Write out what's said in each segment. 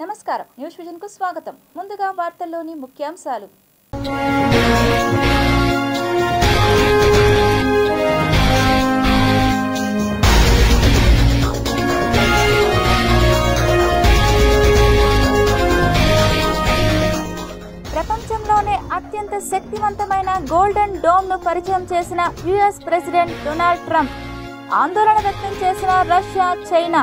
నమస్కారం news vision కు స్వాగతం. ముందుగా వార్తల్లోని ముఖ్యాంశాలు. ప్రపంచంలోనే అత్యంత శక్తివంతమైన గోల్డెన్ డోమ్ ను పరిచయం చేసిన యుఎస్ ప్రెసిడెంట్ డొనాల్డ్ ట్రంప్. ఆందోళన వ్యక్తం చేసిన రష్యా, చైనా.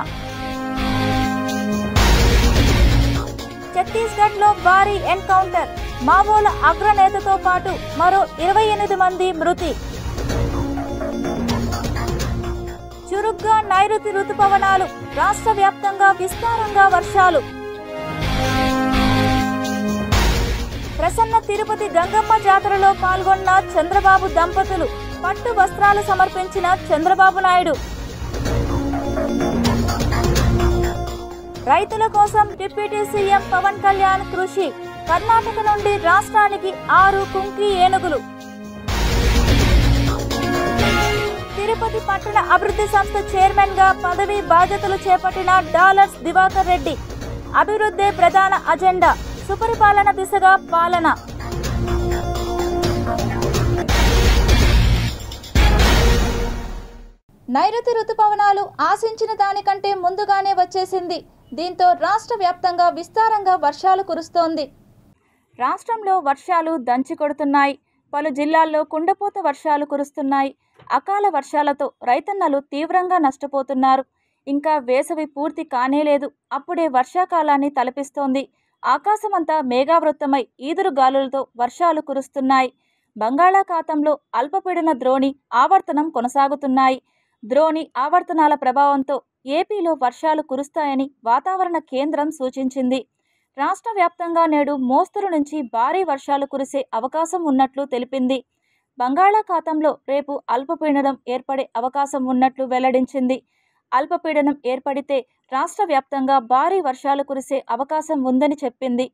ఛత్తీస్గఢ్ లో భారీ ఎన్కౌంటర్, మావోల అగ్రనేతతో పాటు మరో 28 మంది మృతి. చురుగ్గా నైరుతి రుతుపవనాలు, రాష్ట్ర వ్యాప్తంగా విస్తారంగా వర్షాలు. ప్రసన్న తిరుపతి గంగమ్మ జాతరలో పాల్గొన్న చంద్రబాబు దంపతులు, పట్టు వస్త్రాలు సమర్పించిన చంద్రబాబు నాయుడు. రైతుల కోసం డిప్యూటీ సీఎం పవన్ కళ్యాణ్ కృషి, కర్ణాటక నుండి రాష్ట్రానికి 6 కుంకి ఏనుగులు. తిరుపతి పట్టణ అభివృద్ధి సంస్థ చైర్మన్ గా పదవి బాధ్యతలు చేపట్టిన డాలర్స్ దివాకర్ రెడ్డి. అభివృద్ధి ప్రధాన అజెండా, సుపరిపాలన దిశగా పాలన. నైరుతి రుతుపవనాలు ఆశించిన దానికంటే ముందుగానే వచ్చేసింది. దీంతో రాష్ట్ర వ్యాప్తంగా విస్తారంగా వర్షాలు కురుస్తోంది. రాష్ట్రంలో వర్షాలు దంచి కొడుతున్నాయి. పలు జిల్లాల్లో కుండపోత వర్షాలు కురుస్తున్నాయి. అకాల వర్షాలతో రైతన్నలు తీవ్రంగా నష్టపోతున్నారు. ఇంకా వేసవి పూర్తి కానేలేదు, అప్పుడే వర్షాకాలాన్ని తలపిస్తోంది. ఆకాశమంతా మేఘావృతమై ఈదురు గాలులతో వర్షాలు కురుస్తున్నాయి. బంగాళాఖాతంలో అల్పపీడన ద్రోణి ఆవర్తనం కొనసాగుతున్నాయి. ద్రోణి ఆవర్తనాల ప్రభావంతో ఏపీలో వర్షాలు కురుస్తాయని వాతావరణ కేంద్రం సూచించింది. రాష్ట్ర వ్యాప్తంగా నేడు మోస్తరు నుంచి భారీ వర్షాలు కురిసే అవకాశం ఉన్నట్లు తెలిపింది. బంగాళాఖాతంలో రేపు అల్పపీడనం ఏర్పడే అవకాశం ఉన్నట్లు వెల్లడించింది. అల్పపీడనం ఏర్పడితే రాష్ట్ర వ్యాప్తంగా భారీ వర్షాలు కురిసే అవకాశం ఉందని చెప్పింది.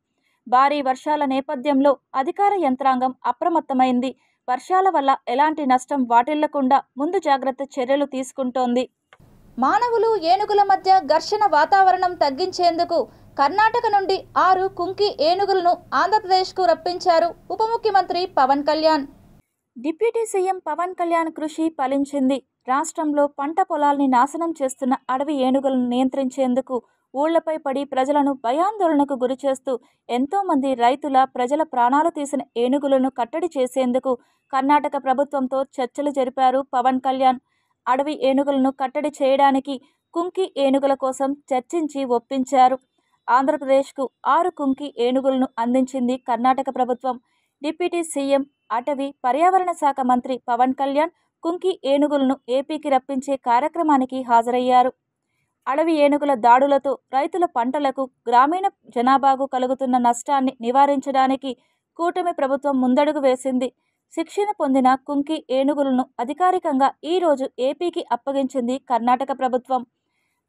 భారీ వర్షాల నేపథ్యంలో అధికార యంత్రాంగం అప్రమత్తమైంది. వర్షాల వల్ల ఎలాంటి నష్టం వాటిల్లకుండా ముందు జాగ్రత్త చర్యలు తీసుకుంటోంది. మానవులు ఏనుగుల మధ్య ఘర్షణ వాతావరణం తగ్గించేందుకు కర్ణాటక నుండి 6 కుంకి ఏనుగులను ఆంధ్రప్రదేశ్కు రప్పించారు ఉప ముఖ్యమంత్రి పవన్ కళ్యాణ్. డిప్యూటీ సీఎం పవన్ కళ్యాణ్ కృషి ఫలించింది. రాష్ట్రంలో పంట పొలాల్ని నాశనం చేస్తున్న అడవి ఏనుగులను నియంత్రించేందుకు ఊళ్లపై పడి ప్రజలను భయాందోళనకు గురిచేస్తూ ఎంతోమంది రైతుల, ప్రజల ప్రాణాలు తీసిన ఏనుగులను కట్టడి చేసేందుకు కర్ణాటక ప్రభుత్వంతో చర్చలు జరిపారు పవన్ కళ్యాణ్. అడవి ఏనుగులను కట్టడి చేయడానికి కుంకి ఏనుగుల కోసం చర్చించి ఒప్పించారు. ఆంధ్రప్రదేశ్కు 6 కుంకి ఏనుగులను అందించింది కర్ణాటక ప్రభుత్వం. డిప్యూటీ సీఎం, అటవీ, పర్యావరణ శాఖ మంత్రి పవన్ కళ్యాణ్ కుంకి ఏనుగులను ఏపీకి రప్పించే కార్యక్రమానికి హాజరయ్యారు. అడవి ఏనుగుల దాడులతో రైతుల పంటలకు, గ్రామీణ జనాభాకు కలుగుతున్న నష్టాన్ని నివారించడానికి కూటమి ప్రభుత్వం ముందడుగు వేసింది. శిక్షణ పొందిన కుంకి ఏనుగులను అధికారికంగా ఈ రోజు ఏపీకి అప్పగించింది కర్ణాటక ప్రభుత్వం.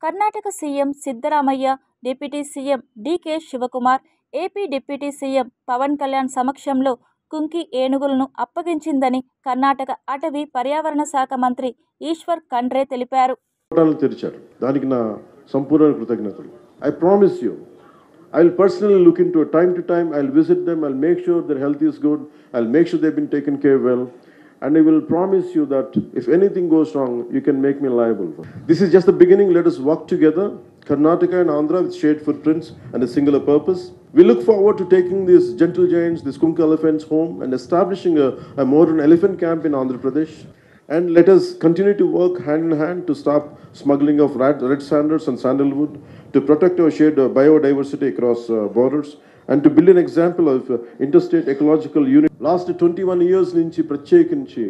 Karnataka CM Siddaramaiah, deputy CM DK Shivakumar, AP deputy CM Pawan Kalyan సమక్షంలో కుంకి ఏనుగులను అప్పగించిందని కర్ణాటక అటవీ, పర్యావరణ శాఖ మంత్రి ఈశ్వర్ ఖండ్రే తెలిపారు. దానికి నా సంపూర్ణ కృతజ్ఞతలు. I promise you, I'll personally look into it time to time. I'll visit them. I'll make sure their health is good. I'll make sure they've been taken care well. And I will promise you that if anything goes wrong, you can make me liable. This is just the beginning. Let us work together, Karnataka and Andhra, with shared footprints and a singular purpose. We look forward to taking these gentle giants, these Kunki elephants home and establishing a modern elephant camp in Andhra Pradesh. And let us continue to work hand in hand to stop smuggling of red sandals and sandalwood, to protect our shared biodiversity across borders, and to build an example of interstate ecological unit. Last 21 years nunchi prachekinchi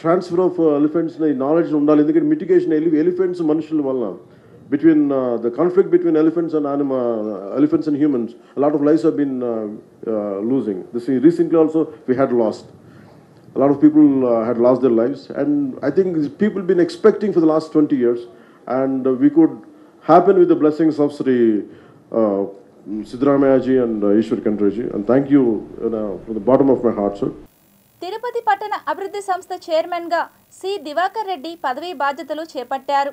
transfer of elephants na knowledge undali, endukante mitigation elephants manushuల valla, between the conflict between elephants and humans, a lot of lives have been losing. Recently also we had lost. A lot of people had lost their lives, and I think people have been expecting for the last 20 years, and we could happen with the blessings of Sri Siddaramaiah ji and Ishwar Khandre ji, and thank you from the bottom of my heart, sir. Tirupati పట్టణ అభివృద్ధి సంస్థ chairman గా C Diwakar Reddy పదవీ బాధ్యతలు చేపట్టారు.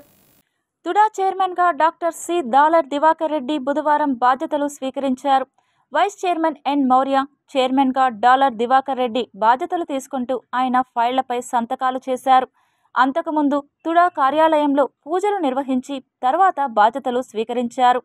తుడా చైర్మన్గా doctor C dollar Diwakar Reddy బుధవారం బాధ్యతలు స్వీకరించారు. వైస్ చైర్మన్ ఎన్ మౌర్య, చైర్మన్గా డాలర్ దివాకర్ రెడ్డి బాధ్యతలు తీసుకుంటూ ఆయన ఫైళ్లపై సంతకాలు చేశారు. అంతకుముందు తుడా కార్యాలయంలో పూజలు నిర్వహించి తర్వాత బాధ్యతలు స్వీకరించారు.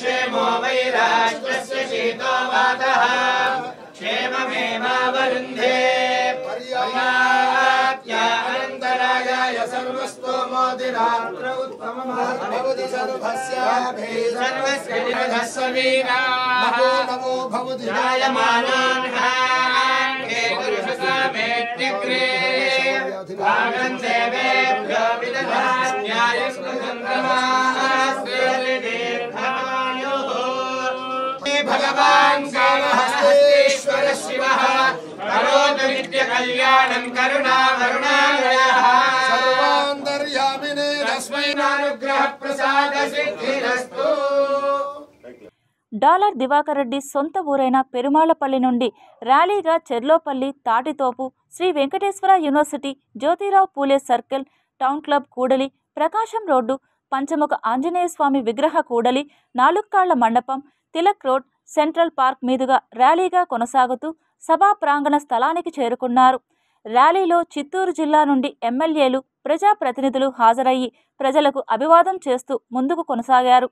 क्षेमो वैराष्ट्रस्य शीतो वातः क्षेममेवावरुन्धे पर्याप्य अनन्तरायाय सर्वस्तोमोदिरात्र उत्तममभवति सर्वस्याभे सर्वस्य निरधस्वीनाः नमो भवति जायमानान्हाङ्गे पुरुषसामेत्यग्रे भागं देवेभ्यो भगवान् कालहस्तेश्वर शिवः करोतु नित्यकल्याणं करुणावरुणालयः सर्वान्तर्यामिने तस्मै अनुग्रह प्रसाद सिद्धिरस्तु. డాలర్ దివాకర్ రెడ్డి సొంత ఊరైన పెరుమాళ్లపల్లి నుండి ర్యాలీగా Cherlopalli, Tatithopu, Shri Venkateswara university, Jyotirao Phule circle, town club కూడలి, ప్రకాశం రోడ్డు, పంచముఖ ఆంజనేయ స్వామి విగ్రహ కూడలి, నాలుక్కాళ్ల మండపం, తిలక్ రోడ్, సెంట్రల్ పార్క్ మీదుగా ర్యాలీగా కొనసాగుతూ సభా ప్రాంగణ స్థలానికి చేరుకున్నారు. ర్యాలీలో చిత్తూరు జిల్లా నుండి ఎమ్మెల్యేలు, ప్రజాప్రతినిధులు హాజరయ్యి ప్రజలకు అభివాదం చేస్తూ ముందుకు కొనసాగారు.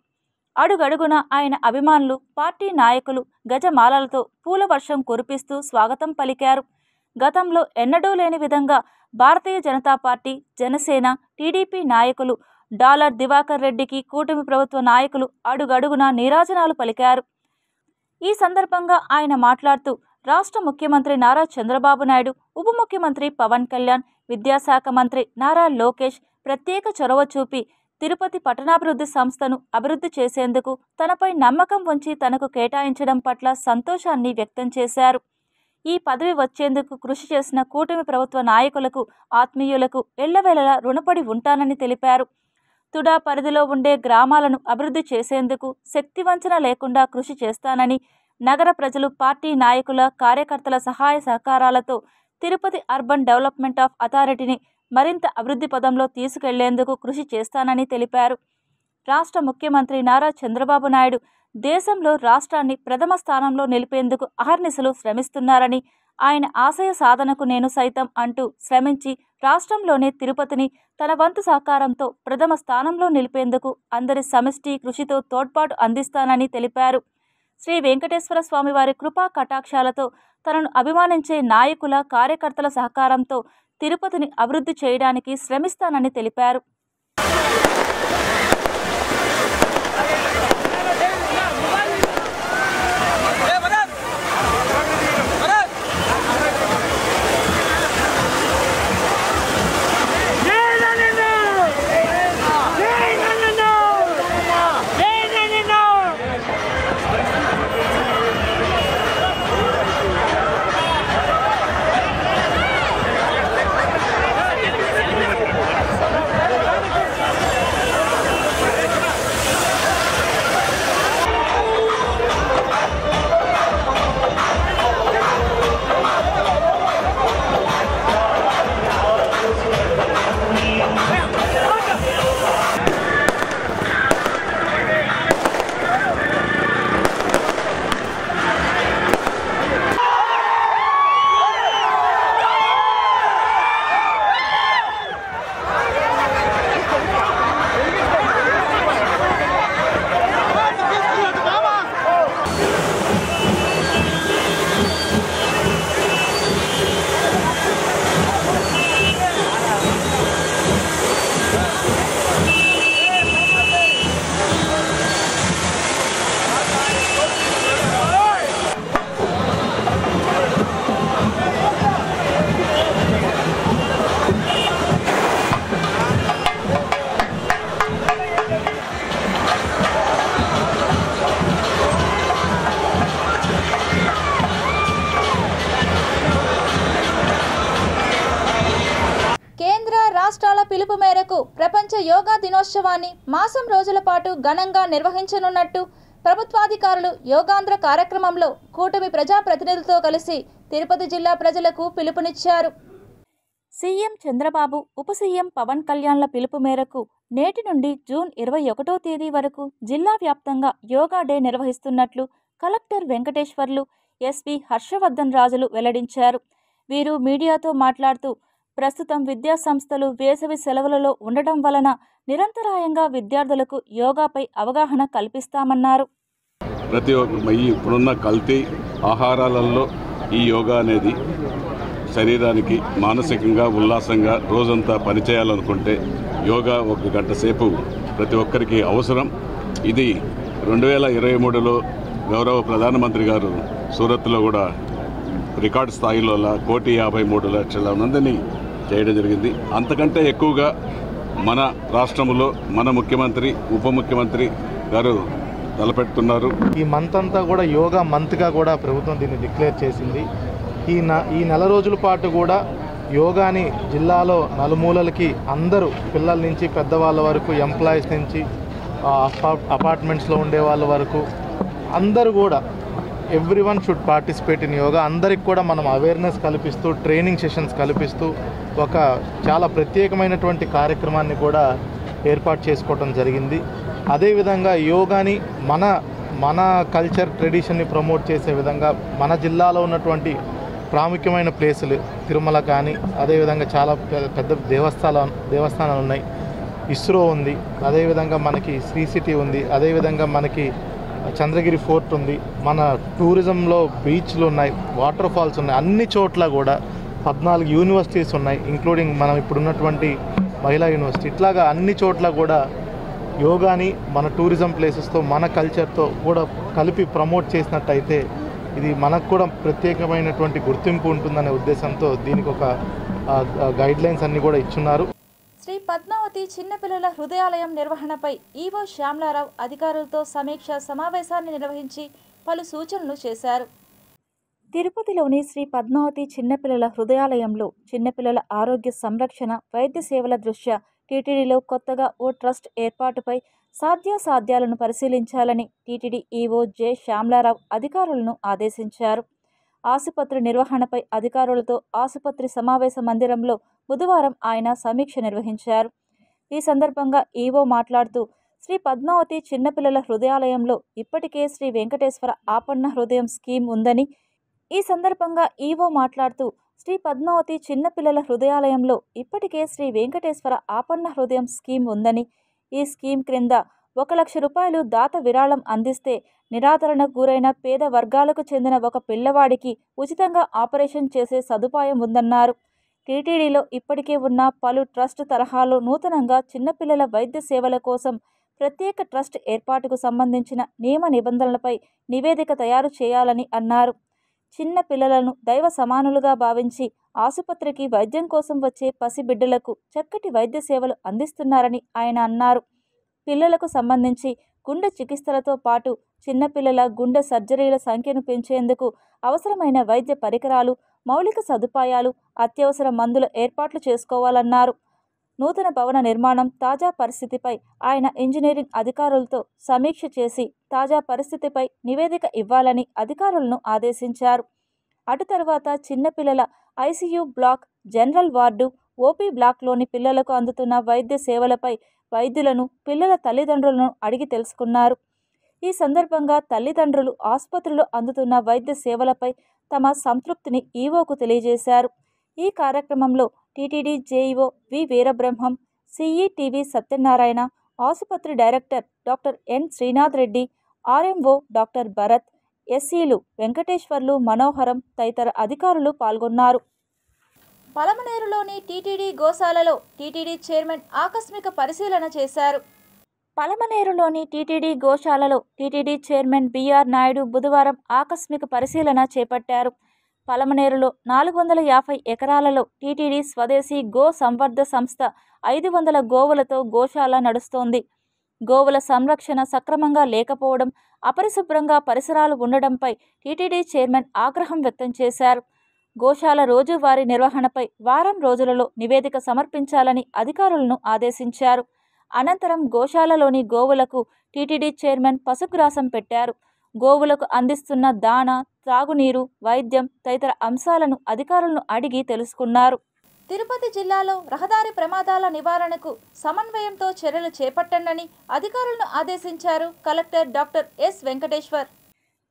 అడుగడుగున ఆయన అభిమానులు, పార్టీ నాయకులు గజమాలలతో పూల వర్షం కురిపిస్తూ స్వాగతం పలికారు. గతంలో ఎన్నడూ లేని విధంగా భారతీయ జనతా పార్టీ, జనసేన, టీడీపీ నాయకులు డాలర్ దివాకర్ రెడ్డికి కూటమి ప్రభుత్వ నాయకులు అడుగడుగున నీరాజనాలు పలికారు. ఈ సందర్భంగా ఆయన మాట్లాడుతూ రాష్ట్ర ముఖ్యమంత్రి నారా చంద్రబాబు నాయుడు, ఉప ముఖ్యమంత్రి పవన్ కళ్యాణ్, విద్యాశాఖ మంత్రి నారా లోకేష్ ప్రత్యేక చొరవ చూపి తిరుపతి పట్టణాభివృద్ధి సంస్థను అభివృద్ధి చేసేందుకు తనపై నమ్మకం ఉంచి తనకు కేటాయించడం పట్ల సంతోషాన్ని వ్యక్తం చేశారు. ఈ పదవి వచ్చేందుకు కృషి చేసిన కూటమి ప్రభుత్వ నాయకులకు, ఆత్మీయులకు ఎల్లవేళలా రుణపడి ఉంటానని తెలిపారు. తుడా పరిధిలో ఉండే గ్రామాలను అభివృద్ధి చేసేందుకు శక్తివంచన లేకుండా కృషి చేస్తానని, నగర ప్రజలు, పార్టీ నాయకుల, కార్యకర్తల సహాయ సహకారాలతో తిరుపతి అర్బన్ డెవలప్మెంట్ ఆఫ్ అథారిటీని మరింత అభివృద్ధి పదంలో తీసుకెళ్లేందుకు కృషి చేస్తానని తెలిపారు. రాష్ట్ర ముఖ్యమంత్రి నారా చంద్రబాబు నాయుడు దేశంలో రాష్ట్రాన్ని ప్రథమ స్థానంలో నిలిపేందుకు అహర్నిశలు శ్రమిస్తున్నారని, ఆయన ఆశయ సాధనకు నేను సైతం అంటూ శ్రమించి రాష్ట్రంలోనే తిరుపతిని తన వంతు సహకారంతో ప్రథమ స్థానంలో నిలిపేందుకు అందరి సమిష్టి కృషితో తోడ్పాటు అందిస్తానని తెలిపారు. శ్రీ వెంకటేశ్వర స్వామివారి కృపా కటాక్షాలతో తనను అభిమానించే నాయకుల, కార్యకర్తల సహకారంతో తిరుపతిని అభివృద్ధి చేయడానికి శ్రమిస్తానని తెలిపారు. రాష్ట్రాల పిలుపు మేరకు ప్రపంచ యోగా దినోత్సవాన్ని మాసం రోజుల పాటు ఘనంగా నిర్వహించనున్నట్టు ప్రభుత్వాధికారులు యోగాంధ్ర కార్యక్రమంలో కూటమి ప్రజాప్రతినిధులతో కలిసి తిరుపతి జిల్లా ప్రజలకు పిలుపునిచ్చారు. సీఎం చంద్రబాబు, ఉప సీఎం పవన్ కళ్యాణ్ల పిలుపు మేరకు నేటి నుండి జూన్ 21వ తేదీ వరకు జిల్లా వ్యాప్తంగా యోగా డే నిర్వహిస్తున్నట్లు కలెక్టర్ వెంకటేశ్వర్లు, ఎస్పీ హర్షవర్ధన్ రాజులు వెల్లడించారు. వీరు మీడియాతో మాట్లాడుతూ ప్రస్తుతం విద్యా సంస్థలు వేసవి సెలవులలో ఉండడం వలన నిరంతరాయంగా విద్యార్థులకు యోగాపై అవగాహన కల్పిస్తామన్నారు. ప్రతి ఒక్క ఇప్పుడున్న కల్తీ ఆహారాలలో ఈ యోగా అనేది శరీరానికి మానసికంగా ఉల్లాసంగా రోజంతా పనిచేయాలనుకుంటే యోగా 1 గంట సేపు ప్రతి ఒక్కరికి అవసరం. ఇది 2023లో గౌరవ ప్రధానమంత్రి గారు సూరత్లో కూడా రికార్డు స్థాయిలో 1,53,00,000 మందిని చేయడం జరిగింది. అంతకంటే ఎక్కువగా మన రాష్ట్రంలో మన ముఖ్యమంత్రి, ఉప ముఖ్యమంత్రి గారు తలపెడుతున్నారు. ఈ మంత్ అంతా కూడా యోగా మంత్గా కూడా ప్రభుత్వం దీన్ని డిక్లేర్ చేసింది. ఈ నెల రోజుల పాటు కూడా యోగాని జిల్లాలో నలుమూలలకి అందరూ పిల్లల నుంచి పెద్దవాళ్ళ వరకు, ఎంప్లాయీస్ నుంచి అపార్ట్మెంట్స్లో ఉండే వాళ్ళ వరకు అందరూ కూడా everyone should participate in yoga. అందరికి కూడా మనం అవేర్నెస్ కల్పిస్తూ, ట్రైనింగ్ సెషన్స్ కల్పిస్తూ ఒక చాలా ప్రత్యేకమైనటువంటి కార్యక్రమాన్ని కూడా ఏర్పాటు చేసుకోవడం జరిగింది. అదేవిధంగా యోగాని మన కల్చర్ ట్రెడిషన్ని ప్రమోట్ చేసే విధంగా మన జిల్లాలో ఉన్నటువంటి ప్రాముఖ్యమైన ప్లేసులు తిరుమల కానీ, అదేవిధంగా చాలా పెద్ద దేవస్థానాలు ఉన్నాయి. ఇస్రో ఉంది, అదేవిధంగా మనకి శ్రీ సిటీ ఉంది, అదేవిధంగా మనకి చంద్రగిరి ఫోర్ట్ ఉంది, మన టూరిజంలో బీచ్లు ఉన్నాయి, వాటర్ ఫాల్స్ ఉన్నాయి. అన్ని చోట్ల కూడా 14 యూనివర్సిటీస్ ఉన్నాయి, ఇంక్లూడింగ్ మనం ఇప్పుడున్నటువంటి మహిళా యూనివర్సిటీ. ఇట్లాగా అన్ని చోట్ల కూడా యోగాని మన టూరిజం ప్లేసెస్తో, మన కల్చర్తో కూడా కలిపి ప్రమోట్ చేసినట్టయితే ఇది మనకు కూడా ప్రత్యేకమైనటువంటి గుర్తింపు ఉంటుందనే ఉద్దేశంతో దీనికి ఒక గైడ్లైన్స్ అన్నీ కూడా ఇచ్చున్నారు. శ్రీ పద్మావతి చిన్నపిల్లల హృదయాలయం నిర్వహణపై ఈవో శ్యామలారావు అధికారులతో సమీక్ష సమావేశాన్ని నిర్వహించి పలు సూచనలు చేశారు. తిరుపతిలోని శ్రీ పద్మావతి చిన్నపిల్లల హృదయాలయంలో చిన్నపిల్లల ఆరోగ్య సంరక్షణ, వైద్య సేవల దృష్ట్యా టీటీడీలో కొత్తగా ఓ ట్రస్ట్ ఏర్పాటుపై సాధ్యాసాధ్యాలను పరిశీలించాలని టీటీడీ ఈవో జె శ్యామలారావు అధికారులను ఆదేశించారు. ఆసుపత్రి నిర్వహణపై అధికారులతో ఆసుపత్రి సమావేశ మందిరంలో బుధవారం ఆయన సమీక్ష నిర్వహించారు. ఈ సందర్భంగా ఈవో మాట్లాడుతూ శ్రీ పద్మావతి చిన్నపిల్లల హృదయాలయంలో ఇప్పటికే శ్రీ వెంకటేశ్వర ఆపన్న హృదయం స్కీమ్ ఉందని, ఈ సందర్భంగా ఈవో మాట్లాడుతూ శ్రీ పద్మావతి చిన్నపిల్లల హృదయాలయంలో ఇప్పటికే శ్రీ వెంకటేశ్వర ఆపన్న హృదయం స్కీమ్ ఉందని, ఈ స్కీమ్ క్రింద 1,00,000 రూపాయలు దాత విరాళం అందిస్తే నిరాదరణకు గురైన పేద వర్గాలకు చెందిన ఒక పిల్లవాడికి ఉచితంగా ఆపరేషన్ చేసే సదుపాయం ఉందన్నారు. టీటీడీలో ఇప్పటికే ఉన్న పలు ట్రస్ట్ తరహాలో నూతనంగా చిన్నపిల్లల వైద్య సేవల కోసం ప్రత్యేక ట్రస్ట్ ఏర్పాటుకు సంబంధించిన నియమ నిబంధనలపై నివేదిక తయారు చేయాలని అన్నారు. చిన్న పిల్లలను దైవ సమానులుగా భావించి ఆసుపత్రికి వైద్యం కోసం వచ్చే పసిబిడ్డలకు చక్కటి వైద్య సేవలు అందిస్తున్నారని ఆయన అన్నారు. పిల్లలకు సంబంధించి గుండె చికిత్సలతో పాటు చిన్నపిల్లల గుండె సర్జరీల సంఖ్యను పెంచేందుకు అవసరమైన వైద్య పరికరాలు, మౌలిక సదుపాయాలు, అత్యవసర మందుల ఏర్పాట్లు చేసుకోవాలన్నారు. నూతన భవన నిర్మాణం తాజా పరిస్థితిపై ఆయన ఇంజనీరింగ్ అధికారులతో సమీక్ష చేసి తాజా పరిస్థితిపై నివేదిక ఇవ్వాలని అధికారులను ఆదేశించారు. అటు తర్వాత చిన్నపిల్లల ICU block, general ward, OP బ్లాక్లోని పిల్లలకు అందుతున్న వైద్య సేవలపై వైద్యులను, పిల్లల తల్లిదండ్రులను అడిగి తెలుసుకున్నారు. ఈ సందర్భంగా తల్లిదండ్రులు ఆసుపత్రిలో అందుతున్న వైద్య సేవలపై తమ సంతృప్తిని ఈవోకు తెలియజేశారు. ఈ కార్యక్రమంలో టీటీడీ జేఈఓ వి వీరబ్రహ్మం, సిఈటీవీ సత్యనారాయణ, ఆసుపత్రి director doctor N Srinath Reddy, RMO doctor Bharath, ఎస్సీలు వెంకటేశ్వర్లు, మనోహరం తదితర అధికారులు పాల్గొన్నారు. పలమనేరులోని టీటీడీ గోశాలలో టీటీడీ చైర్మన్ ఆకస్మిక పరిశీలన చేశారు. పలమనేరులోని టీటీడీ గోశాలలో టీటీడీ చైర్మన్ బిఆర్ నాయుడు బుధవారం ఆకస్మిక పరిశీలన చేపట్టారు. పలమనేరులో 450 ఎకరాలలో టీటీడీ స్వదేశీ గో సంవర్ధ సంస్థ 500 గోవులతో గోశాల నడుస్తోంది. గోవుల సంరక్షణ సక్రమంగా లేకపోవడం, అపరిశుభ్రంగా పరిసరాలు ఉండడంపై టీటీడీ చైర్మన్ ఆగ్రహం వ్యక్తం చేశారు. గోశాల రోజువారీ నిర్వహణపై వారం రోజులలో నివేదిక సమర్పించాలని అధికారులను ఆదేశించారు. అనంతరం గోశాలలోని గోవులకు టీటీడీ చైర్మన్ పశుగ్రాసం పెట్టారు. గోవులకు అందిస్తున్న దాణా, త్రాగునీరు, వైద్యం తదితర అంశాలను అధికారులను అడిగి తెలుసుకున్నారు. తిరుపతి జిల్లాలో రహదారి ప్రమాదాల నివారణకు సమన్వయంతో చర్యలు చేపట్టండి అధికారులను ఆదేశించారు collector doctor yes Venkateshwar.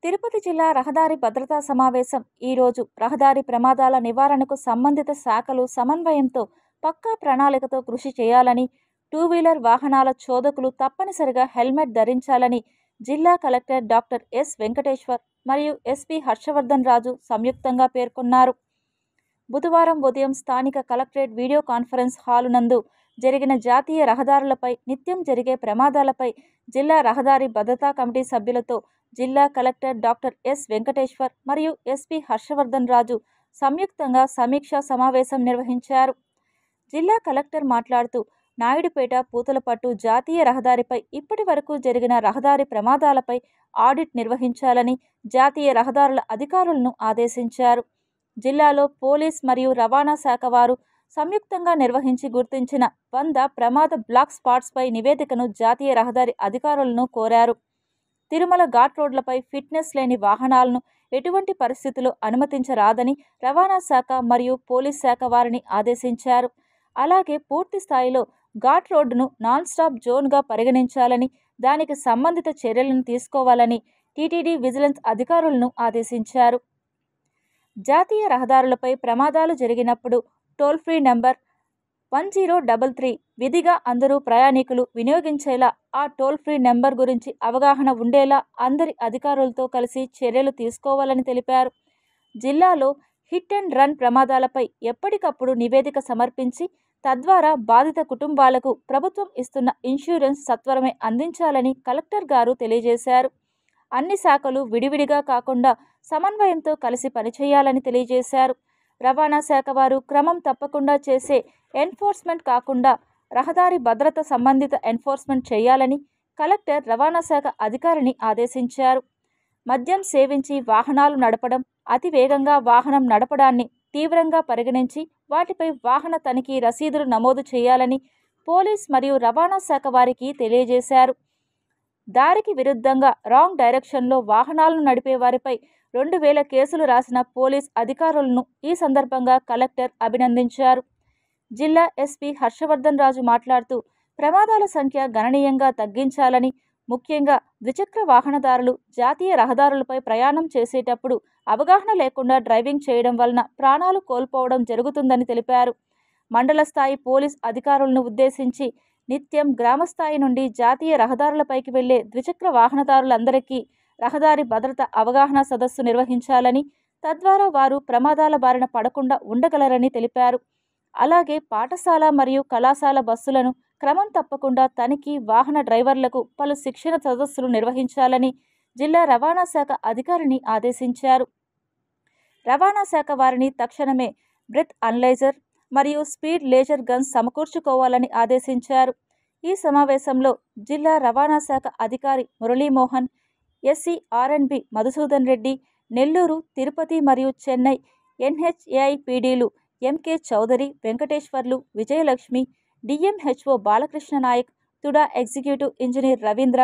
Tirupati జిల్లా రహదారి భద్రతా సమావేశం ఈరోజు రహదారి ప్రమాదాల నివారణకు సంబంధిత శాఖలు సమన్వయంతో పక్కా ప్రణాళికతో కృషి చేయాలని, 2-వీలర్ వాహనాల చోదకులు తప్పనిసరిగా హెల్మెట్ ధరించాలని జిల్లా కలెక్టర్ డాక్టర్ ఎస్ వెంకటేశ్వర్ మరియు ఎస్పీ హర్షవర్ధన్ రాజు సంయుక్తంగా పేర్కొన్నారు. బుధవారం ఉదయం స్థానిక కలెక్టరేట్ వీడియో కాన్ఫరెన్స్ హాలు నందు జరిగిన జాతీయ రహదారులపై నిత్యం జరిగే ప్రమాదాలపై జిల్లా రహదారి భద్రతా కమిటీ సభ్యులతో జిల్లా కలెక్టర్ డాక్టర్ ఎస్ వెంకటేశ్వర్ మరియు ఎస్పీ హర్షవర్ధన్ రాజు సంయుక్తంగా సమీక్షా సమావేశం నిర్వహించారు. జిల్లా కలెక్టర్ మాట్లాడుతూ నాయుడుపేట పూతలపట్టు జాతీయ రహదారిపై ఇప్పటి వరకు జరిగిన రహదారి ప్రమాదాలపై ఆడిట్ నిర్వహించాలని జాతీయ రహదారుల అధికారులను ఆదేశించారు. జిల్లాలో పోలీస్ మరియు రవాణా శాఖ వారు సంయుక్తంగా నిర్వహించి గుర్తించిన 100 ప్రమాద బ్లాక్ స్పాట్స్పై నివేదికను జాతీయ రహదారి అధికారులను కోరారు. తిరుమల ఘాట్ రోడ్లపై ఫిట్నెస్ లేని వాహనాలను ఎటువంటి పరిస్థితుల్లో అనుమతించరాదని రవాణా శాఖ మరియు పోలీస్ శాఖ వారిని ఆదేశించారు. అలాగే పూర్తి స్థాయిలో ఘాట్ రోడ్డును నాన్ స్టాప్ జోన్గా పరిగణించాలని, దానికి సంబంధిత చర్యలను తీసుకోవాలని టీటీడీ విజిలెన్స్ అధికారులను ఆదేశించారు. జాతీయ రహదారులపై ప్రమాదాలు జరిగినప్పుడు టోల్ ఫ్రీ నంబర్ 1033 విధిగా అందరూ ప్రయాణికులు వినియోగించేలా ఆ టోల్ ఫ్రీ నెంబర్ గురించి అవగాహన ఉండేలా అందరి అధికారులతో కలిసి చర్యలు తీసుకోవాలని తెలిపారు. జిల్లాలో హిట్ అండ్ రన్ ప్రమాదాలపై ఎప్పటికప్పుడు నివేదిక సమర్పించి తద్వారా బాధిత కుటుంబాలకు ప్రభుత్వం ఇస్తున్న ఇన్సూరెన్స్ సత్వరమే అందించాలని కలెక్టర్ గారు తెలియజేశారు. అన్ని శాఖలు విడివిడిగా కాకుండా సమన్వయంతో కలిసి పనిచేయాలని తెలియజేశారు. రవాణా శాఖ వారు క్రమం తప్పకుండా చేసే ఎన్ఫోర్స్మెంట్ కాకుండా రహదారి భద్రత సంబంధిత ఎన్ఫోర్స్మెంట్ చేయాలని కలెక్టర్ రవాణా శాఖ అధికారిని ఆదేశించారు. మద్యం సేవించి వాహనాలు నడపడం, అతి వేగంగా వాహనం నడపడాన్ని తీవ్రంగా పరిగణించి వాటిపై వాహన తనిఖీ రసీదులు నమోదు చేయాలని పోలీస్ మరియు రవాణా శాఖ వారికి తెలియజేశారు. దారికి విరుద్ధంగా రాంగ్ డైరెక్షన్లో వాహనాలను నడిపే వారిపై 2000 కేసులు రాసిన పోలీస్ అధికారులను ఈ సందర్భంగా కలెక్టర్ అభినందించారు. జిల్లా ఎస్పీ హర్షవర్ధన్ రాజు మాట్లాడుతూ ప్రమాదాల సంఖ్య గణనీయంగా తగ్గించాలని, ముఖ్యంగా ద్విచక్ర వాహనదారులు జాతీయ రహదారులపై ప్రయాణం చేసేటప్పుడు అవగాహన లేకుండా డ్రైవింగ్ చేయడం వలన ప్రాణాలు కోల్పోవడం జరుగుతుందని తెలిపారు. మండల స్థాయి పోలీస్ అధికారులను ఉద్దేశించి నిత్యం గ్రామస్థాయి నుండి జాతీయ రహదారులపైకి వెళ్లే ద్విచక్ర వాహనదారులందరికీ రహదారి భద్రత అవగాహన సదస్సు నిర్వహించాలని, తద్వారా వారు ప్రమాదాల బారిన పడకుండా ఉండగలరని తెలిపారు. అలాగే పాఠశాల మరియు కళాశాల బస్సులను క్రమం తప్పకుండా తనిఖీ, వాహన డ్రైవర్లకు పలు శిక్షణ సదస్సులు నిర్వహించాలని జిల్లా రవాణా శాఖ అధికారిని ఆదేశించారు. రవాణా శాఖ వారిని తక్షణమే బ్రెత్ అనలైజర్ మరియు స్పీడ్ లేజర్ గన్స్ సమకూర్చుకోవాలని ఆదేశించారు. ఈ సమావేశంలో జిల్లా రవాణా శాఖ అధికారి మురళీమోహన్, ఎస్సీ ఆర్ఎన్బి మధుసూదన్ రెడ్డి, నెల్లూరు, తిరుపతి మరియు చెన్నై ఎన్హెచ్ఏఐ పీడీలు MK Chowdary, Venkateswarlu, Vijayalakshmi, DMHO Balakrishna Naik, TUDA executive engineer Ravindra,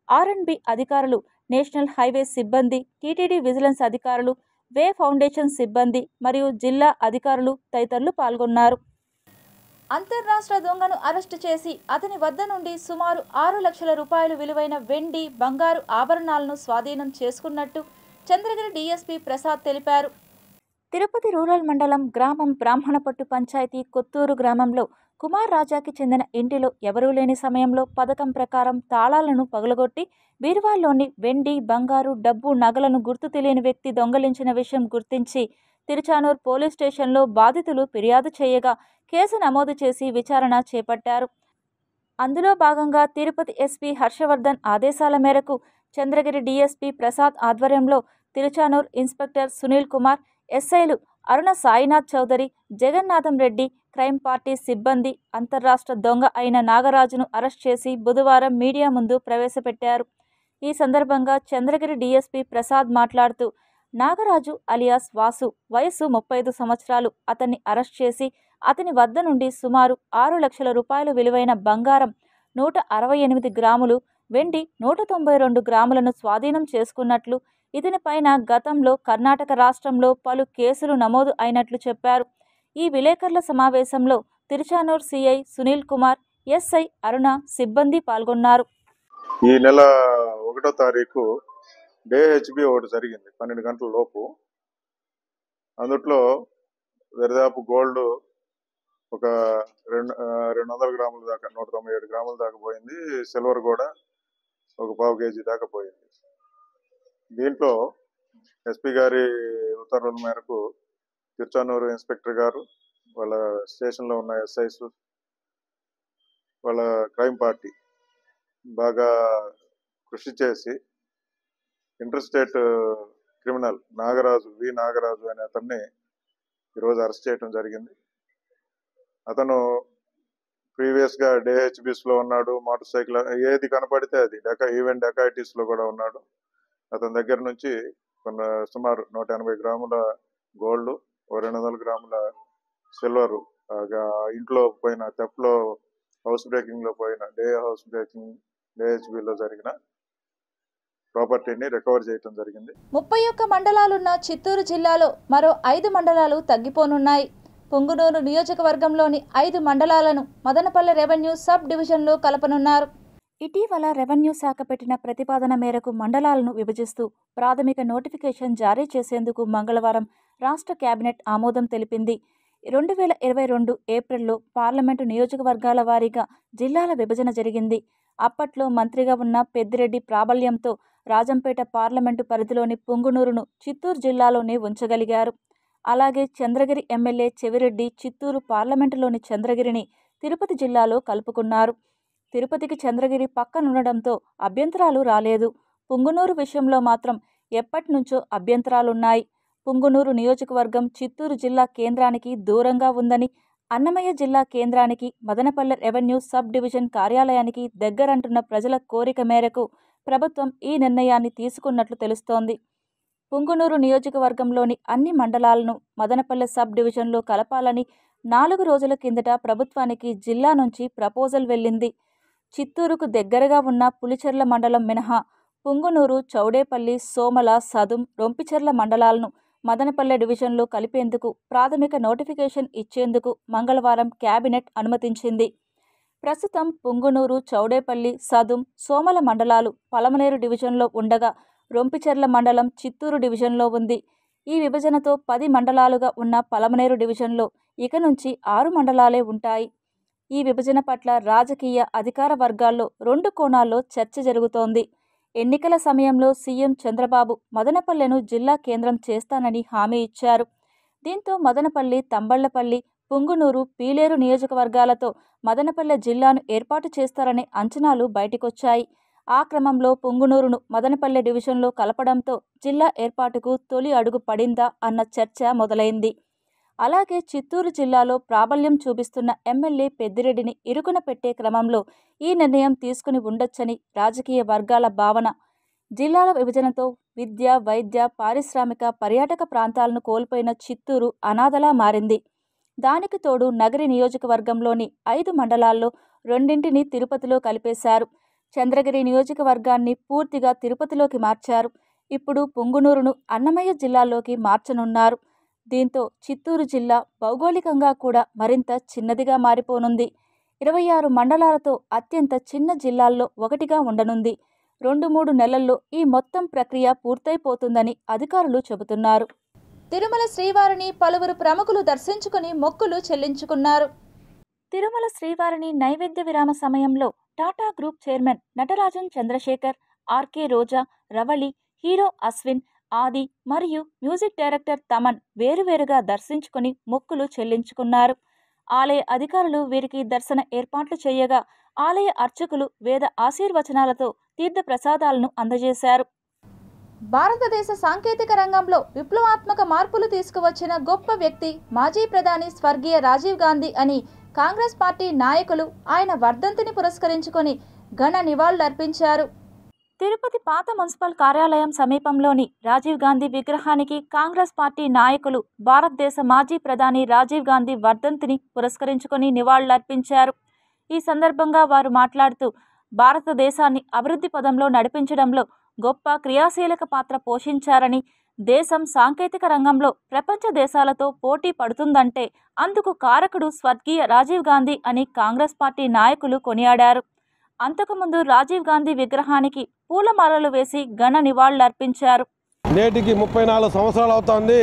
RNB అధికారులు, నేషనల్ హైవే సిబ్బంది, టీటీడీ విజిలెన్స్ అధికారులు, వే ఫౌండేషన్ సిబ్బంది మరియు జిల్లా అధికారులు తదితరులు పాల్గొన్నారు. అంతర్రాష్ట్ర దొంగను అరెస్టు చేసి అతని వద్ద నుండి సుమారు 6 లక్షల రూపాయలు విలువైన వెండి, బంగారు ఆభరణాలను స్వాధీనం చేసుకున్నట్టు చంద్రగిరి డీఎస్పీ ప్రసాద్ తెలిపారు. తిరుపతి రూరల్ మండలం గ్రామం బ్రాహ్మణపట్టు పంచాయతీ కొత్తూరు గ్రామంలో కుమార్ రాజాకి చెందిన ఇంటిలో ఎవరూ లేని సమయంలో పథకం ప్రకారం తాళాలను పగలగొట్టి బీరువాల్లోని వెండి, బంగారు, డబ్బు, నగలను గుర్తు తెలియని వ్యక్తి దొంగలించిన విషయం గుర్తించి తిరుచానూర్ పోలీస్ స్టేషన్లో బాధితులు ఫిర్యాదు చేయగా కేసు నమోదు చేసి విచారణ చేపట్టారు. అందులో భాగంగా తిరుపతి ఎస్పీ హర్షవర్ధన్ ఆదేశాల మేరకు చంద్రగిరి డీఎస్పీ ప్రసాద్ ఆధ్వర్యంలో తిరుచానూర్ ఇన్స్పెక్టర్ సునీల్ కుమార్, ఎస్ఐలు అరుణ సాయినాథ్ చౌదరి, జగన్నాథం రెడ్డి, క్రైమ్ పార్టీ సిబ్బంది అంతర్రాష్ట్ర దొంగ అయిన నాగరాజును అరెస్ట్ చేసి బుధవారం మీడియా ముందు ప్రవేశపెట్టారు. ఈ సందర్భంగా చంద్రగిరి డీఎస్పీ ప్రసాద్ మాట్లాడుతూ నాగరాజు అలియాస్ వాసు వయస్సు 35 సంవత్సరాలు అతన్ని అరెస్ట్ చేసి అతని వద్ద నుండి సుమారు 6 లక్షల రూపాయలు విలువైన బంగారం 168 గ్రాములు, వెండి 192 గ్రాములను స్వాధీనం చేసుకున్నట్లు, ఇతనిపైన గతంలో కర్ణాటక రాష్ట్రంలో పలు కేసులు నమోదు అయినట్లు చెప్పారు. ఈ విలేకరుల సమావేశంలో తిరుచానూర్ సిఐ సునీల్ కుమార్, ఎస్ఐ అరుణ సిబ్బంది పాల్గొన్నారు. ఈ నెల 1వ తారీఖు డే హెచ్బి ఒకటి జరిగింది 12 గంటల లోపు. అందుట్లో దరిదాపు గోల్డ్ ఒక 200 గ్రాముల దాకా 197 గ్రాముల దాకా పోయింది. సిల్వర్ కూడా ఒక 1/4 కేజీ దాకా పోయింది. దీంట్లో ఎస్పీ గారి ఉత్తర్వుల మేరకు తిరుచానూరు ఇన్స్పెక్టర్ గారు, వాళ్ళ స్టేషన్లో ఉన్న ఎస్ఐస్, వాళ్ళ క్రైమ్ పార్టీ బాగా కృషి చేసి ఇంటర్ స్టేట్ క్రిమినల్ నాగరాజు అనే అతన్ని ఈరోజు అరెస్ట్ చేయడం జరిగింది. అతను ప్రీవియస్ గా డేహెచ్బిస్ లో ఉన్నాడు. మోటార్ సైకిల్ ఏది కనపడితే అది ఈవెన్ డెకాయిటీస్ లో కూడా ఉన్నాడు. అతని దగ్గర నుంచి సుమారు 180 గ్రాముల గోల్డ్, 200 గ్రాముల సిల్వర్, ఇంట్లో పోయిన థెఫ్ట్ లో హౌస్ బ్రేకింగ్ లో పోయిన డేహెచ్బిలో జరిగిన ప్రాపర్టీని రికవర్ చేయడం జరిగింది. 31 మండలాలున్న చిత్తూరు జిల్లాలో మరో 5 మండలాలు తగ్గిపోనున్నాయి. పుంగునూరు నియోజకవర్గంలోని 5 మండలాలను మదనపల్లె రెవెన్యూ సబ్ డివిజన్లో కలపనున్నారు. ఇటీవల రెవెన్యూ శాఖ పెట్టిన ప్రతిపాదన మేరకు మండలాలను విభజిస్తూ ప్రాథమిక నోటిఫికేషన్ జారీ చేసేందుకు మంగళవారం రాష్ట్ర కేబినెట్ ఆమోదం తెలిపింది. 2022 ఏప్రిల్లో పార్లమెంటు నియోజకవర్గాల వారీగా జిల్లాల విభజన జరిగింది. అప్పట్లో మంత్రిగా ఉన్న పెద్దిరెడ్డి ప్రాబల్యంతో రాజంపేట పార్లమెంటు పరిధిలోని పుంగునూరును చిత్తూరు జిల్లాలోనే ఉంచగలిగారు. అలాగే చంద్రగిరి ఎమ్మెల్యే చెవిరెడ్డి చిత్తూరు పార్లమెంటులోని చంద్రగిరిని తిరుపతి జిల్లాలో కలుపుకున్నారు. తిరుపతికి చంద్రగిరి పక్కనుండడంతో అభ్యంతరాలు రాలేదు. పుంగునూరు విషయంలో మాత్రం ఎప్పటినుంచో అభ్యంతరాలున్నాయి. పుంగునూరు నియోజకవర్గం చిత్తూరు జిల్లా కేంద్రానికి దూరంగా ఉందని, అన్నమయ్య జిల్లా కేంద్రానికి మదనపల్లె రెవెన్యూ సబ్ డివిజన్ కార్యాలయానికి దగ్గరంటున్న ప్రజల కోరిక మేరకు ప్రభుత్వం ఈ నిర్ణయాన్ని తీసుకున్నట్లు తెలుస్తోంది. పుంగునూరు నియోజకవర్గంలోని అన్ని మండలాలను మదనపల్లె సబ్ డివిజన్లో కలపాలని 4 రోజుల కిందట ప్రభుత్వానికి జిల్లా నుంచి ప్రపోజల్ వెళ్ళింది. చిత్తూరుకు దగ్గరగా ఉన్న పులిచెర్ల మండలం మినహా పుంగునూరు, చౌడేపల్లి, సోమల, సదుం, రొంపిచెర్ల మండలాలను మదనపల్లె డివిజన్లో కలిపేందుకు ప్రాథమిక నోటిఫికేషన్ ఇచ్చేందుకు మంగళవారం కేబినెట్ అనుమతించింది. ప్రస్తుతం పుంగునూరు, చౌడేపల్లి, సదుం, సోమల మండలాలు పలమనేరు డివిజన్లో ఉండగా రొంపిచెర్ల మండలం చిత్తూరు డివిజన్లో ఉంది. ఈ విభజనతో 10 మండలాలుగా ఉన్న పలమనేరు డివిజన్లో ఇక నుంచి 6 మండలాలే ఉంటాయి. ఈ విభజన పట్ల రాజకీయ అధికార వర్గాల్లో 2 కోణాల్లో చర్చ జరుగుతోంది. ఎన్నికల సమయంలో సీఎం చంద్రబాబు మదనపల్లెను జిల్లా కేంద్రం చేస్తానని హామీ ఇచ్చారు. దీంతో మదనపల్లి, తంబళ్లపల్లి, పుంగునూరు, పీలేరు నియోజకవర్గాలతో మదనపల్లె జిల్లాను ఏర్పాటు చేస్తారనే అంచనాలు బయటికొచ్చాయి. ఆ క్రమంలో పుంగునూరును మదనపల్లె డివిజన్లో కలపడంతో జిల్లా ఏర్పాటుకు తొలి అడుగు పడిందా అన్న చర్చ మొదలైంది. అలాగే చిత్తూరు జిల్లాలో ప్రాబల్యం చూపిస్తున్న ఎమ్మెల్యే పెద్దిరెడ్డిని ఇరుకున పెట్టే క్రమంలో ఈ నిర్ణయం తీసుకుని ఉండొచ్చని రాజకీయ వర్గాల భావన. జిల్లాల విభజనతో విద్య, వైద్య, పారిశ్రామిక, పర్యాటక ప్రాంతాలను కోల్పోయిన చిత్తూరు అనాథలా మారింది. దానికి తోడు నగరి నియోజకవర్గంలోని 5 మండలాల్లో 2ంటిని తిరుపతిలో కలిపేశారు. చంద్రగిరి నియోజకవర్గాన్ని పూర్తిగా తిరుపతిలోకి మార్చారు. ఇప్పుడు పుంగునూరును అన్నమయ్య జిల్లాలోకి మార్చనున్నారు. దీంతో చిత్తూరు జిల్లా భౌగోళికంగా కూడా మరింత చిన్నదిగా మారిపోనుంది. 26 మండలాలతో అత్యంత చిన్న జిల్లాల్లో ఒకటిగా ఉండనుంది. 2-3 నెలల్లో ఈ మొత్తం ప్రక్రియ పూర్తయిపోతుందని అధికారులు చెబుతున్నారు. తిరుమల శ్రీవారిని పలువురు ప్రముఖులు దర్శించుకుని మొక్కులు చెల్లించుకున్నారు. తిరుమల శ్రీవారిని నైవేద్య విరామ సమయంలో Tata group chairman Natarajan Chandrasekhar, RK Roja, Ravali, hero Ashwin, Aadi మరియు మ్యూజిక్ డైరెక్టర్ తమన్ వేరువేరుగా దర్శించుకుని మొక్కులు చెల్లించుకున్నారు. ఆలయ అధికారులు వీరికి దర్శన ఏర్పాట్లు చేయగా ఆలయ అర్చకులు వేద ఆశీర్వచనాలతో తీర్థ ప్రసాదాలను అందజేశారు. భారతదేశ సాంకేతిక రంగంలో విప్లవాత్మక మార్పులు తీసుకువచ్చిన గొప్ప వ్యక్తి మాజీ ప్రధాని స్వర్గీయ రాజీవ్ గాంధీ అని కాంగ్రెస్ పార్టీ నాయకులు ఆయన వర్ధంతిని పురస్కరించుకొని ఘన నివాళులర్పించారు. తిరుపతి పాత మున్సిపల్ కార్యాలయం సమీపంలోని రాజీవ్ గాంధీ విగ్రహానికి కాంగ్రెస్ పార్టీ నాయకులు భారతదేశ మాజీ ప్రధాని రాజీవ్ గాంధీ వర్ధంతిని పురస్కరించుకొని నివాళులర్పించారు. ఈ సందర్భంగా వారు మాట్లాడుతూ భారతదేశాన్ని అభివృద్ధి పదంలో నడిపించడంలో గొప్ప క్రియాశీలక పాత్ర పోషించారని, దేశం సాంకేతిక రంగంలో ప్రపంచ దేశాలతో పోటీ పడుతుందంటే అందుకు కారకుడు స్వర్గీయ రాజీవ్ గాంధీ అని కాంగ్రెస్ పార్టీ నాయకులు కొనియాడారు. అంతకుముందు రాజీవ్ గాంధీ విగ్రహానికి పూలమాలలు వేసి ఘన నివాళులర్పించారు. నేటికి 34 సంవత్సరాలు అవుతోంది.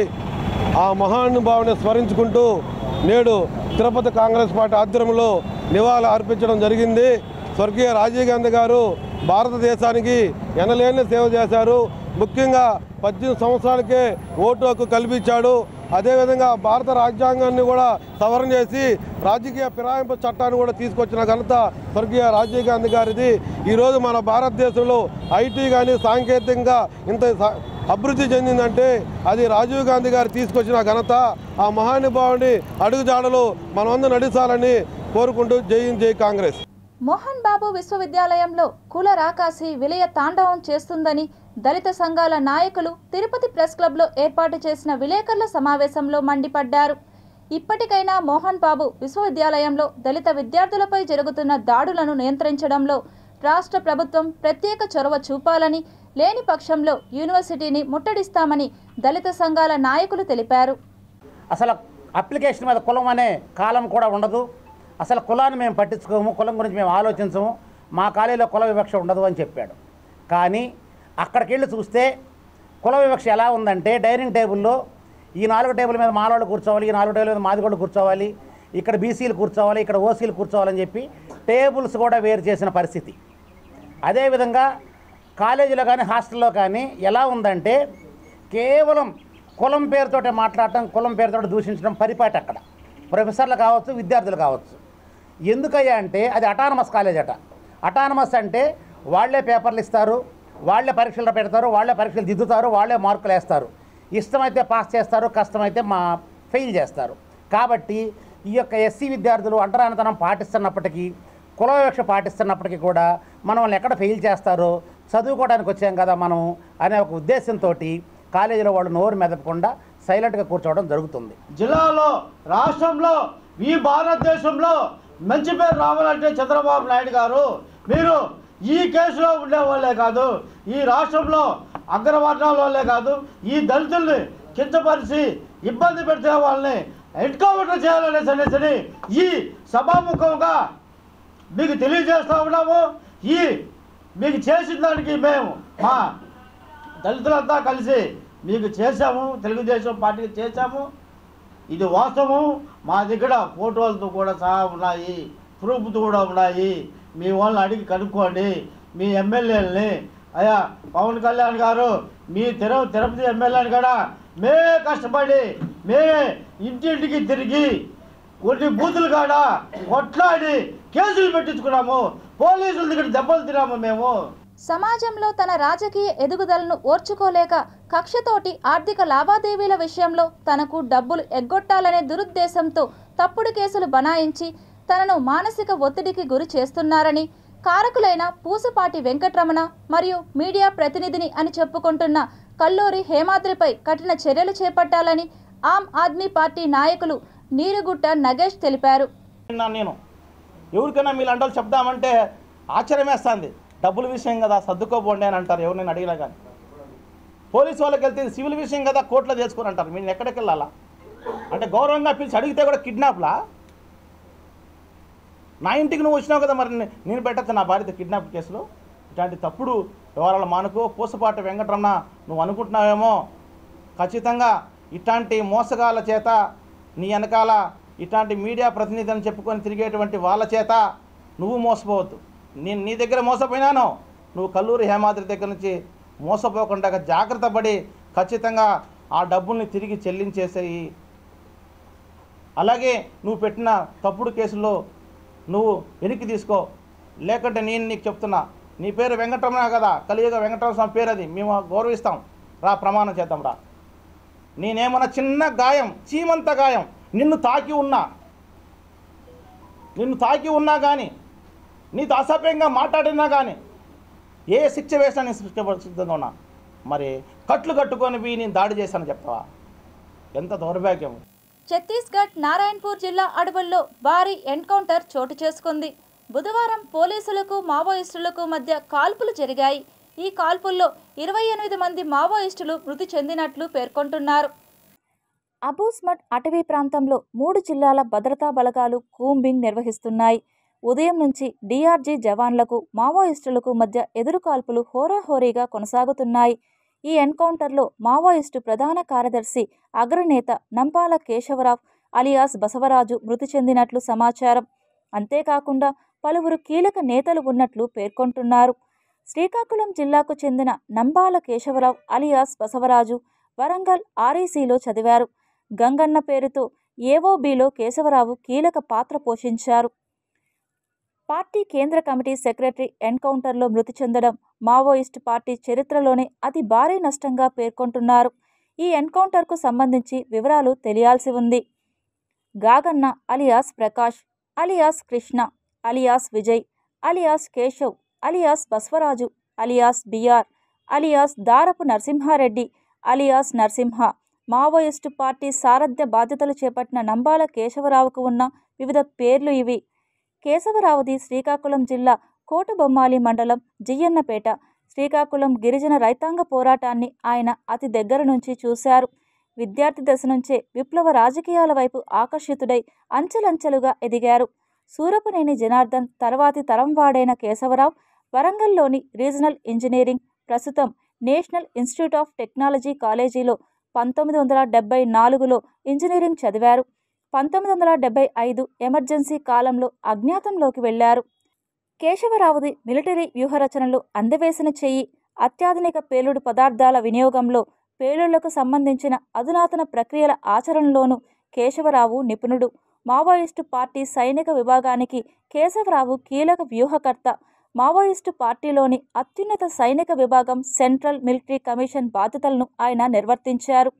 ఆ మహానుభావుని స్మరించుకుంటూ నేడు తిరుపతి కాంగ్రెస్ పార్టీ ఆధ్వర్యంలో నివాళులు అర్పించడం జరిగింది. స్వర్గీయ రాజీవ్ గాంధీ గారు భారతదేశానికి ఎనలేని సేవ చేశారు. ముఖ్యంగా 18 సంవత్సరాలకే ఓటు హక్కు కల్పించాడు. అదేవిధంగా భారత రాజ్యాంగాన్ని కూడా సవరణ చేసి రాజకీయ ఫిరాయింపు చట్టాన్ని కూడా తీసుకొచ్చిన ఘనత స్వర్గీయ రాజీవ్ గాంధీ గారిది. ఈరోజు మన భారతదేశంలో ఐటీ కానీ సాంకేతికంగా ఇంత అభివృద్ధి చెందిందంటే అది రాజీవ్ గాంధీ గారు తీసుకొచ్చిన ఘనత. ఆ మహానుభావుని అడుగుజాడలు మనమందరం నడిచాలని కోరుకుంటూ జై కాంగ్రెస్. మోహన్ బాబు విశ్వవిద్యాలయంలో కుల రాకాసి విలయ తాండవం చేస్తుందని దళిత సంఘాల నాయకులు తిరుపతి ప్రెస్ క్లబ్లో ఏర్పాటు చేసిన విలేకరుల సమావేశంలో మండిపడ్డారు. ఇప్పటికైనా మోహన్ బాబు విశ్వవిద్యాలయంలో దళిత విద్యార్థులపై జరుగుతున్న దాడులను నియంత్రించడంలో రాష్ట్ర ప్రభుత్వం ప్రత్యేక చొరవ చూపాలని, లేని పక్షంలో యూనివర్సిటీని ముట్టడిస్తామని దళిత సంఘాల నాయకులు తెలిపారు. అసలు అప్లికేషన్ మీద కులం అనే కాలం కూడా ఉండదు. అసలు కులాన్ని మేము పట్టించుకోము, కులం గురించి మేము ఆలోచించము, మా కాలేజీలో కుల వివక్ష ఉండదు అని చెప్పాడు. కానీ అక్కడికి వెళ్ళి చూస్తే కుల వివక్ష ఎలా ఉందంటే డైనింగ్ టేబుల్లో ఈ 4 టేబుల్ మీద మాలోళ్ళు కూర్చోవాలి, ఈ 4 టేబుల్ మీద మాదిగోళ్ళు కూర్చోవాలి, ఇక్కడ బీసీలు కూర్చోవాలి, ఇక్కడ ఓసీలు కూర్చోవాలని చెప్పి టేబుల్స్ కూడా వేరు చేసిన పరిస్థితి. అదేవిధంగా కాలేజీలో కానీ హాస్టల్లో కానీ ఎలా ఉందంటే కేవలం కులం పేరుతోటే మాట్లాడటం, కులం పేరుతో దూషించడం పరిపాటి. అక్కడ ప్రొఫెసర్లు కావచ్చు, విద్యార్థులు కావచ్చు. ఎందుకయ్యా అంటే అది అటానమస్ కాలేజ్ అట. అటానమస్ అంటే వాళ్లే పేపర్లు ఇస్తారు, వాళ్లే పరీక్షలు పెడతారు, వాళ్లే పరీక్షలు దిద్దుతారు, వాళ్లే మార్కులు వేస్తారు. ఇష్టమైతే పాస్ చేస్తారు, కష్టమైతే ఫెయిల్ చేస్తారు. కాబట్టి ఈ యొక్క ఎస్సీ విద్యార్థులు అంటరానితనం పాటిస్తున్నప్పటికీ, కుల వివక్ష పాటిస్తున్నప్పటికీ కూడా మనల్ని ఎక్కడ ఫెయిల్ చేస్తారో చదువుకోవడానికి వచ్చాం కదా మనం అనే ఒక ఉద్దేశంతో కాలేజీలో వాళ్ళు నోరు మెదపకుండా సైలెంట్గా కూర్చోవడం జరుగుతుంది. జిల్లాలో, రాష్ట్రంలో, ఈ భారతదేశంలో మంచి పేరు రావాలంటే చంద్రబాబు నాయుడు గారు మీరు ఈ కేసులో ఉండేవాళ్ళే కాదు, ఈ రాష్ట్రంలో అగ్రవర్ణాల వాళ్ళే కాదు, ఈ దళితుల్ని కించపరిచి ఇబ్బంది పెడితే వాళ్ళని ఎన్కౌంటర్ చేయాలనేసి ఈ సభాముఖంగా మీకు తెలియజేస్తూ ఉన్నాము. ఈ మీకు చేసిన దానికి మేము మా దళితులంతా కలిసి మీకు చేశాము, తెలుగుదేశం పార్టీకి చేశాము. ఇది వాస్తవం. మా దగ్గర ఫోటోలతో కూడా సహా ఉన్నాయి, ప్రూఫ్తో కూడా ఉన్నాయి. మీ వాళ్ళని అడిగి కనుక్కోండి. మీ ఎమ్మెల్యేలని అయ్యా పవన్ కళ్యాణ్ గారు మీ తిరుపతి ఎమ్మెల్యేని కూడా మేమే కష్టపడి మేమే ఇంటింటికి తిరిగి కొన్ని బూతులు కాడ కొట్లాడి కేసులు పెట్టించుకున్నాము. పోలీసుల దగ్గర దెబ్బలు తిన్నాము మేము. సమాజంలో తన రాజకీయ ఎదుగుదలను ఓర్చుకోలేక కక్షతోటి ఆర్థిక లావాదేవీల విషయంలో తనకు డబ్బులు ఎగ్గొట్టాలనే దురుద్దేశంతో తప్పుడు కేసులు బనాయించి తనను మానసిక ఒత్తిడికి గురి చేస్తున్నారని, కారకులైన పూసపాటి వెంకటరమణ మరియు మీడియా ప్రతినిధిని అని చెప్పుకుంటున్న కల్లూరి హేమాద్రిపై కఠిన చర్యలు చేపట్టాలని ఆమ్ ఆద్మీ పార్టీ నాయకులు నీరుగుట్ట నగేష్ తెలిపారు. నేను ఎవరికైనా మీరు అంటలు చెప్దామంటే ఆశ్చర్యమేస్తుంది. డబ్బుల విషయం కదా సర్దుకోబోండి అని అంటారు ఎవరినైనా అడిగినా కానీ. పోలీసు వాళ్ళకి వెళ్తే సివిల్ విషయం కదా కోర్టులో చేసుకుని అంటారు. మీరు ఎక్కడికి వెళ్ళాలా అంటే గౌరవంగా పిలిచి అడిగితే కూడా కిడ్నాప్లా? నా ఇంటికి నువ్వు వచ్చినావు కదా, మరి నేను పెట్టచ్చు నా భార్యతో కిడ్నాప్ కేసులో? ఇట్లాంటి తప్పుడు వివరాలు మానుకో. పూసపాటి వెంకటరమణ నువ్వు అనుకుంటున్నావేమో, ఖచ్చితంగా ఇట్లాంటి మోసగాళ్ళ చేత నీ వెనకాల ఇట్లాంటి మీడియా ప్రతినిధి అని చెప్పుకొని తిరిగేటువంటి వాళ్ళ చేత నువ్వు మోసపోవద్దు. నేను నీ దగ్గర మోసపోయినాను, నువ్వు కల్లూరి హేమాద్రి దగ్గర నుంచి మోసపోకుండా జాగ్రత్త పడి ఖచ్చితంగా ఆ డబ్బుల్ని తిరిగి చెల్లించేసేయి. అలాగే నువ్వు పెట్టిన తప్పుడు కేసుల్లో నువ్వు వెనక్కి తీసుకో. లేకుంటే నేను నీకు చెప్తున్నా, నీ పేరు వెంకటరమణ కదా, కలియుగ వెంకటరమణ స్వామి పేరు అది, మేము గౌరవిస్తాం. రా ప్రమాణం చేద్దాం రా. నేనేమన్నా చిన్న గాయం, చీమంత గాయం నిన్ను తాకి ఉన్నా కానీ, నీతో అసభ్యంగా మాట్లాడినా కానీ ఏ శిక్ష వేసినా నేను సిద్ధంగా ఉన్నా. మరి కట్లు కట్టుకొని పోయి నేను దాడి చేశాను చెప్తావా? ఎంత దౌర్భాగ్యం. ఛత్తీస్గఢ్ నారాయణపూర్ జిల్లా అడవుల్లో భారీ ఎన్కౌంటర్ చోటు చేసుకుంది. బుధవారం పోలీసులకు మావోయిస్టులకు మధ్య కాల్పులు జరిగాయి. ఈ కాల్పుల్లో 28 మంది మావోయిస్టులు మృతి చెందినట్లు పేర్కొంటున్నారు. అబూస్మట్ అటవీ ప్రాంతంలో 3 జిల్లాల భద్రతా బలగాలు కూంబింగ్ నిర్వహిస్తున్నాయి. ఉదయం నుంచి డిఆర్జీ జవాన్లకు మావోయిస్టులకు మధ్య ఎదురుకాల్పులు హోరాహోరీగా కొనసాగుతున్నాయి. ఈ ఎన్కౌంటర్లో మావోయిస్టు ప్రధాన కార్యదర్శి అగ్రనేత నంబాల కేశవరావు అలియాస్ బసవరాజు మృతి చెందినట్లు సమాచారం. అంతేకాకుండా పలువురు కీలక నేతలు ఉన్నట్లు పేర్కొంటున్నారు. శ్రీకాకుళం జిల్లాకు చెందిన నంబాల కేశవరావు అలియాస్ బసవరాజు వరంగల్ ఆర్ఈసీలో చదివారు. గంగన్న పేరుతో ఏఓబీలో కేశవరావు కీలక పాత్ర పోషించారు. పార్టీ కేంద్ర కమిటీ సెక్రటరీ ఎన్కౌంటర్లో మృతి చెందడం మావోయిస్టు పార్టీ చరిత్రలోనే అతి భారీ నష్టంగా పేర్కొంటున్నారు. ఈ ఎన్కౌంటర్కు సంబంధించి వివరాలు తెలియాల్సి ఉంది. Gaganna alias Prakash alias Krishna alias Vijay alias Keshav alias Basavaraju alias BR alias Darapu Narasimhareddy alias Narasimha Maoist party సారథ్య బాధ్యతలు చేపట్టిన నంబాల కేశవరావుకు ఉన్న వివిధ పేర్లు ఇవి. కేశవరావుది శ్రీకాకుళం జిల్లా కోటబొమ్మాలి మండలం జియ్యన్నపేట. శ్రీకాకుళం గిరిజన రైతాంగ పోరాటాన్ని ఆయన అతి దగ్గర నుంచి చూశారు. విద్యార్థి దశ నుంచే విప్లవ రాజకీయాల వైపు ఆకర్షితుడై అంచెలంచెలుగా ఎదిగారు. సూరపనేని జనార్దన్ తర్వాతి తరం వాడైన కేశవరావు వరంగల్లోని రీజనల్ ఇంజనీరింగ్, ప్రస్తుతం నేషనల్ ఇన్స్టిట్యూట్ ఆఫ్ టెక్నాలజీ కాలేజీలో 1974లో ఇంజనీరింగ్ చదివారు. 1975 ఎమర్జెన్సీ కాలంలో అజ్ఞాతంలోకి వెళ్లారు. కేశవరావుది మిలిటరీ వ్యూహరచనలు, అందవేసిన చెయ్యి, అత్యాధునిక పేలుడు పదార్థాల వినియోగంలో, పేలుళ్లకు సంబంధించిన అధునాతన ప్రక్రియల ఆచరణలోనూ కేశవరావు నిపుణుడు. మావోయిస్టు పార్టీ సైనిక విభాగానికి కేశవరావు కీలక వ్యూహకర్త. మావోయిస్టు పార్టీలోని అత్యున్నత సైనిక విభాగం సెంట్రల్ మిలిటరీ కమిషన్ బాధ్యతలను ఆయన నిర్వర్తించారు.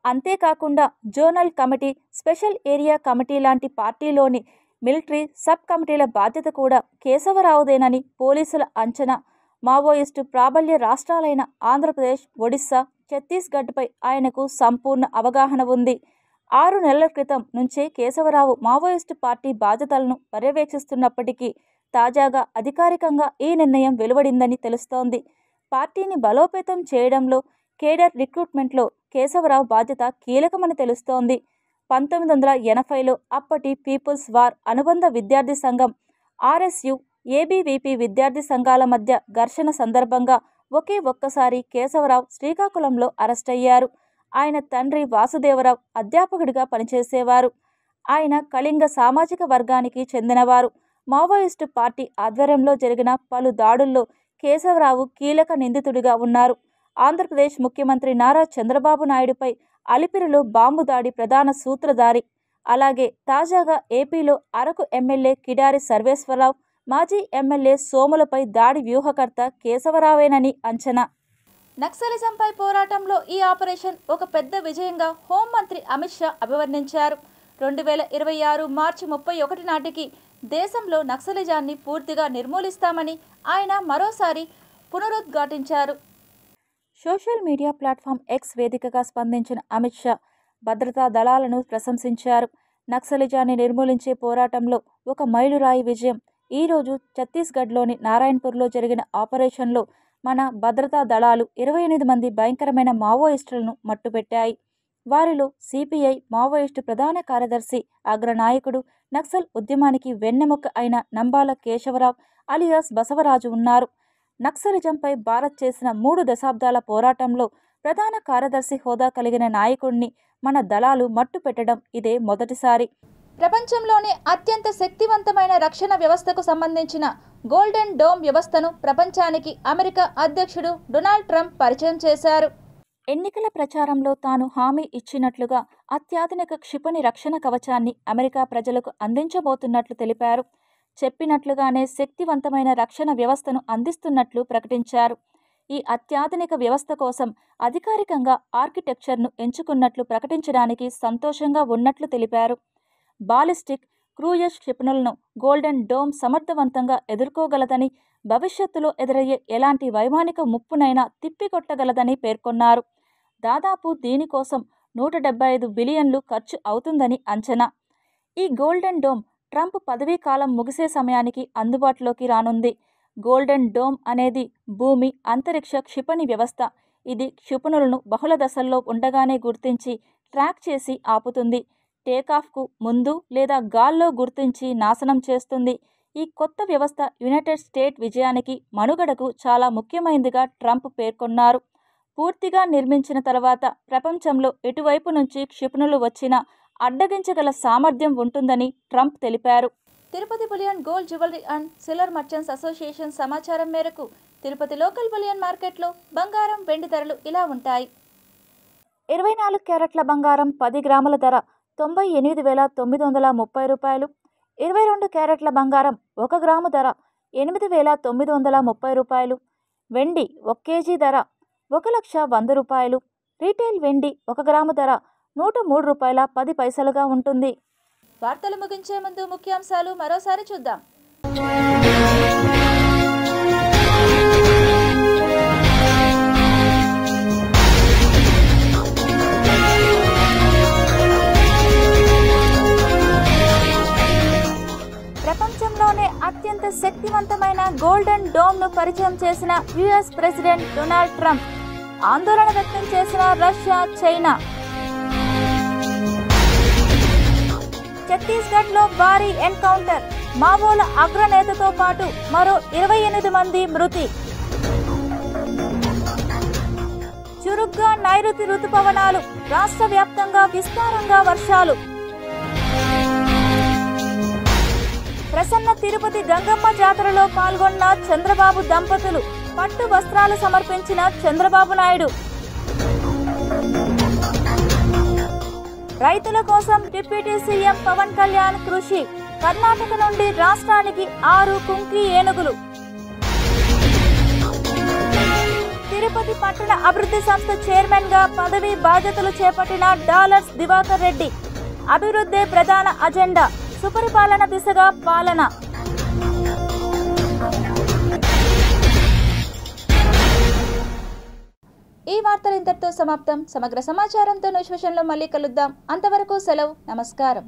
అంతేకాకుండా zonal committee, special area committee లాంటి పార్టీలోని మిలిటరీ సబ్ కమిటీల బాధ్యత కూడా కేశవరావుదేనని పోలీసుల అంచనా. మావోయిస్టు ప్రాబల్య రాష్ట్రాలైన ఆంధ్రప్రదేశ్, ఒడిశా, ఛత్తీస్గఢ్పై ఆయనకు సంపూర్ణ అవగాహన ఉంది. 6 నెలల క్రితం నుంచే కేశవరావు మావోయిస్టు పార్టీ బాధ్యతలను పర్యవేక్షిస్తున్నప్పటికీ తాజాగా అధికారికంగా ఈ నిర్ణయం వెలువడిందని తెలుస్తోంది. పార్టీని బలోపేతం చేయడంలో, కేడర్ రిక్రూట్మెంట్లో కేశవరావు బాధ్యత కీలకమని తెలుస్తోంది. 1980లో అప్పటి పీపుల్స్ వార్ అనుబంధ విద్యార్థి సంఘం ఆర్ఎస్యు, ఏబీవీపీ విద్యార్థి సంఘాల మధ్య ఘర్షణ సందర్భంగా ఒకే ఒక్కసారి కేశవరావు శ్రీకాకుళంలో అరెస్టయ్యారు. ఆయన తండ్రి వాసుదేవరావు అధ్యాపకుడిగా పనిచేసేవారు. ఆయన కళింగ సామాజిక వర్గానికి చెందినవారు. మావోయిస్టు పార్టీ ఆధ్వర్యంలో జరిగిన పలు దాడుల్లో కేశవరావు కీలక నిందితుడిగా ఉన్నారు. ఆంధ్రప్రదేశ్ ముఖ్యమంత్రి నారా చంద్రబాబు నాయుడుపై అలిపిరిలో బాంబు దాడి ప్రధాన సూత్రధారి. అలాగే తాజాగా ఏపీలో అరకు ఎమ్మెల్యే కిడారి సర్వేశ్వరరావు, మాజీ ఎమ్మెల్యే సోములపై దాడి వ్యూహకర్త కేశవరావేనని అంచనా. నక్సలిజంపై పోరాటంలో ఈ ఆపరేషన్ ఒక పెద్ద విజయంగా హోంమంత్రి అమిత్ షా అభివర్ణించారు. 2026 మార్చి 31 నాటికి దేశంలో నక్సలిజాన్ని పూర్తిగా నిర్మూలిస్తామని ఆయన మరోసారి పునరుద్ఘాటించారు. సోషల్ మీడియా ప్లాట్ఫామ్ ఎక్స్ వేదికగా స్పందించిన అమిత్ షా భద్రతా దళాలను ప్రశంసించారు. నక్సలిజాన్ని నిర్మూలించే పోరాటంలో ఒక మైలురాయి విజయం. ఈరోజు ఛత్తీస్గఢ్లోని నారాయణపూర్లో జరిగిన ఆపరేషన్లో మన భద్రతా దళాలు 28 మంది భయంకరమైన మావోయిస్టులను మట్టుపెట్టాయి. వారిలో సిపిఐ మావోయిస్టు ప్రధాన కార్యదర్శి, అగ్రనాయకుడు, నక్సల్ ఉద్యమానికి వెన్నెముక అయిన నంబాల కేశవరావు అలియాస్ బసవరాజు ఉన్నారు. నక్సలిజంపై భారత్ చేసిన 3 దశాబ్దాల పోరాటంలో ప్రధాన కార్యదర్శి హోదా కలిగిన నాయకుడిని మన దళాలు మట్టుపెట్టడం ఇదే మొదటిసారి. ప్రపంచంలోనే అత్యంత శక్తివంతమైన రక్షణ వ్యవస్థకు సంబంధించిన గోల్డెన్ డోమ్ వ్యవస్థను ప్రపంచానికి అమెరికా అధ్యక్షుడు డొనాల్డ్ ట్రంప్ పరిచయం చేశారు. ఎన్నికల ప్రచారంలో తాను హామీ ఇచ్చినట్లుగా అత్యాధునిక క్షిపణి రక్షణ కవచాన్ని అమెరికా ప్రజలకు అందించబోతున్నట్లు తెలిపారు. చెప్పినట్లుగానే శక్తివంతమైన రక్షణ వ్యవస్థను అందిస్తున్నట్లు ప్రకటించారు. ఈ అత్యాధునిక వ్యవస్థ కోసం అధికారికంగా ఆర్కిటెక్చర్ను ఎంచుకున్నట్లు ప్రకటించడానికి సంతోషంగా ఉన్నట్లు తెలిపారు. బాలిస్టిక్, క్రూయిజ్ క్షిపణులను గోల్డెన్ డోమ్ సమర్థవంతంగా ఎదుర్కోగలదని, భవిష్యత్తులో ఎదురయ్యే ఎలాంటి వైమానిక ముప్పునైనా తిప్పికొట్టగలదని పేర్కొన్నారు. దాదాపు దీనికోసం 175 బిలియన్లు ఖర్చు అవుతుందని అంచనా. ఈ గోల్డెన్ డోమ్ ట్రంప్ పదవీ కాలం ముగిసే సమయానికి అందుబాటులోకి రానుంది. గోల్డెన్ డోమ్ అనేది భూమి అంతరిక్ష క్షిపణి వ్యవస్థ. ఇది క్షిపణులను బహుళ దశల్లో ఉండగానే గుర్తించి ట్రాక్ చేసి ఆపుతుంది. టేకాఫ్కు ముందు లేదా గాల్లో గుర్తించి నాశనం చేస్తుంది. ఈ కొత్త వ్యవస్థ యునైటెడ్ స్టేట్స్ విజయానికి, మనుగడకు చాలా ముఖ్యమైనదిగా ట్రంప్ పేర్కొన్నారు. పూర్తిగా నిర్మించిన తర్వాత ప్రపంచంలో ఎటువైపు నుంచి క్షిపణులు వచ్చినా అడ్డగించగల సామర్థ్యం ఉంటుందని ట్రంప్ తెలిపారు. Tirupati bullion gold jewellery and silver merchants association సమాచారం మేరకు తిరుపతి లోకల్ బులియన్ మార్కెట్లో బంగారం, వెండి ధరలు ఇలా ఉంటాయి. 24 క్యారెట్ల బంగారం 10 గ్రాముల ధర 98,930 రూపాయలు. 22 క్యారెట్ల బంగారం 1 గ్రాము ధర 8,930 రూపాయలు. వెండి 1 కేజీ ధర 1,100,000 రూపాయలు. రీటైల్ వెండి 1 గ్రాము ధర 103 రూపాయల 10 పైసలుగా ఉంటుంది. వార్తలు ముగించే ముందు ముఖ్యాంశాలు మరోసారి చూద్దాం. ప్రపంచంలోనే అత్యంత శక్తివంతమైన గోల్డెన్ డోమ్ను పరిచయం చేసిన యుఎస్ ప్రెసిడెంట్ డొనాల్డ్ ట్రంప్. ఆందోళన వ్యక్తం చేసిన రష్యా, చైనా. ఛత్తీస్గఢ్లో భారీ ఎన్కౌంటర్. మావోల అగ్రనేతతో పాటు మరో 28 మంది మృతి. చురుగ్గా నైరుతి రుతుపవనాలు. రాష్ట్ర వ్యాప్తంగా విస్తారంగా వర్షాలు. ప్రసన్న తిరుపతి గంగమ్మ జాతరలో పాల్గొన్న చంద్రబాబు దంపతులు. పట్టు వస్త్రాలు సమర్పించిన చంద్రబాబు నాయుడు. రైతుల కోసం డిప్యూటీ సీఎం పవన్ కళ్యాణ్ కృషి. కర్ణాటక నుండి రాష్ట్రానికి 6 కుంకి ఏనుగులు. తిరుపతి పట్టణ అభివృద్ధి సంస్థ చైర్మన్ గా పదవి బాధ్యతలు చేపట్టిన డాలర్స్ దివాకర్ రెడ్డి. అభివృద్ధి ప్రధాన అజెండా. సుపరిపాలన దిశగా పాలన. ఈ వార్తలు ఇంతటితో సమాప్తం. సమగ్ర సమాచారంతో న్యూస్ విషయంలో మళ్ళీ కలుద్దాం. అంతవరకు సెలవు. నమస్కారం.